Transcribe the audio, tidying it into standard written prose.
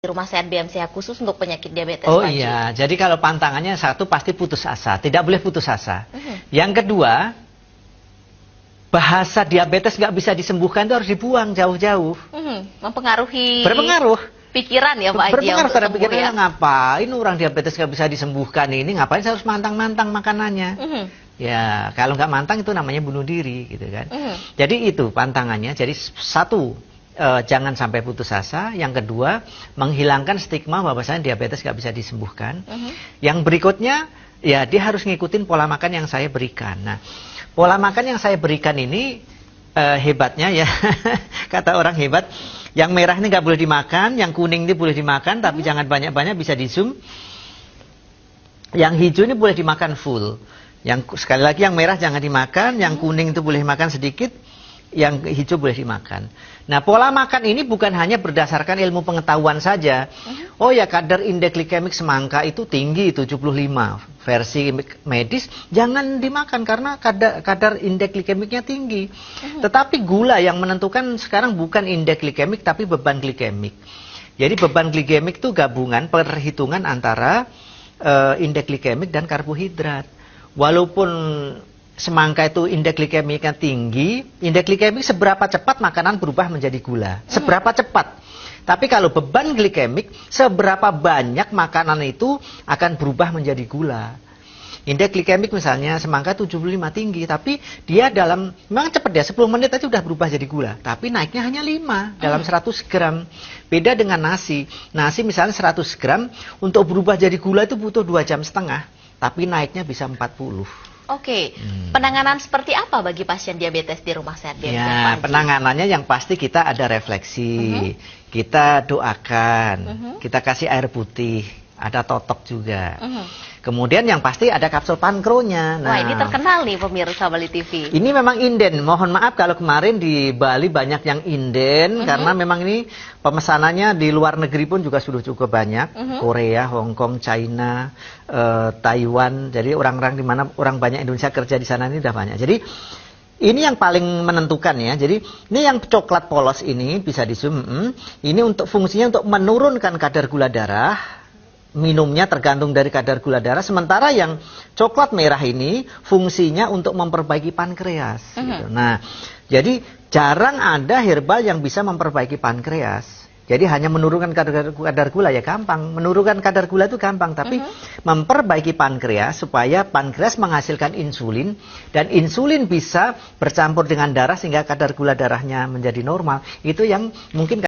Rumah sehat BMCH khusus untuk penyakit diabetes. Oh iya, jadi kalau pantangannya satu pasti putus asa, tidak boleh putus asa. Yang kedua, bahasa diabetes nggak bisa disembuhkan itu harus dibuang jauh-jauh. Mempengaruhi Berpengaruh. Pikiran ya Pak Haji. Berpengaruh pada pikiran, ya? ngapain orang diabetes nggak bisa disembuhkan ini, ngapain saya harus mantang-mantang makanannya. Ya, kalau nggak mantang itu namanya bunuh diri gitu kan. Jadi itu pantangannya, jadi satu, jangan sampai putus asa. Yang kedua, menghilangkan stigma bahwasanya diabetes nggak bisa disembuhkan. Yang berikutnya, ya dia harus ngikutin pola makan yang saya berikan. Nah, pola makan yang saya berikan ini hebatnya ya, kata orang hebat, yang merah ini nggak boleh dimakan, yang kuning ini boleh dimakan, tapi jangan banyak-banyak, bisa di zoom. Yang hijau ini boleh dimakan full. Yang sekali lagi yang merah jangan dimakan, yang kuning itu boleh makan sedikit, yang hijau boleh dimakan. Nah, pola makan ini bukan hanya berdasarkan ilmu pengetahuan saja. Oh ya, kadar indeks glikemik semangka itu tinggi, 75. Versi medis, jangan dimakan karena kadar indeks glikemiknya tinggi. Tetapi gula yang menentukan sekarang bukan indeks glikemik, tapi beban glikemik. Jadi beban glikemik itu gabungan, perhitungan antara indeks glikemik dan karbohidrat. Walaupun semangka itu indeks glikemiknya tinggi, indeks glikemik seberapa cepat makanan berubah menjadi gula. Seberapa cepat. Tapi kalau beban glikemik, seberapa banyak makanan itu akan berubah menjadi gula. Indeks glikemik misalnya semangka 75 tinggi, tapi dia memang cepat ya, 10 menit aja udah berubah jadi gula. Tapi naiknya hanya 5 dalam 100 gram. Beda dengan nasi. Nasi misalnya 100 gram, untuk berubah jadi gula itu butuh 2,5 jam. Tapi naiknya bisa 40. Oke, penanganan seperti apa bagi pasien diabetes di rumah sehat BMCH? Ya, penanganannya yang pasti kita ada refleksi, kita doakan, kita kasih air putih, ada totok juga. Kemudian yang pasti ada kapsul pankronya. Nah, wah, ini terkenal nih pemirsa Bali TV. Ini memang inden. Mohon maaf kalau kemarin di Bali banyak yang inden, karena memang ini pemesanannya di luar negeri pun juga sudah cukup banyak. Korea, Hong Kong, China, Taiwan. Jadi orang-orang di mana orang banyak Indonesia kerja di sana ini udah banyak. Jadi ini yang paling menentukan ya. Jadi ini yang coklat polos ini bisa di zoom. Ini untuk fungsinya untuk menurunkan kadar gula darah. Minumnya tergantung dari kadar gula darah. Sementara yang coklat merah ini fungsinya untuk memperbaiki pankreas. Gitu. Nah, jadi jarang ada herbal yang bisa memperbaiki pankreas. Jadi hanya menurunkan kadar gula ya gampang. Menurunkan kadar gula itu gampang. Tapi memperbaiki pankreas supaya pankreas menghasilkan insulin. Dan insulin bisa bercampur dengan darah sehingga kadar gula darahnya menjadi normal. Itu yang mungkin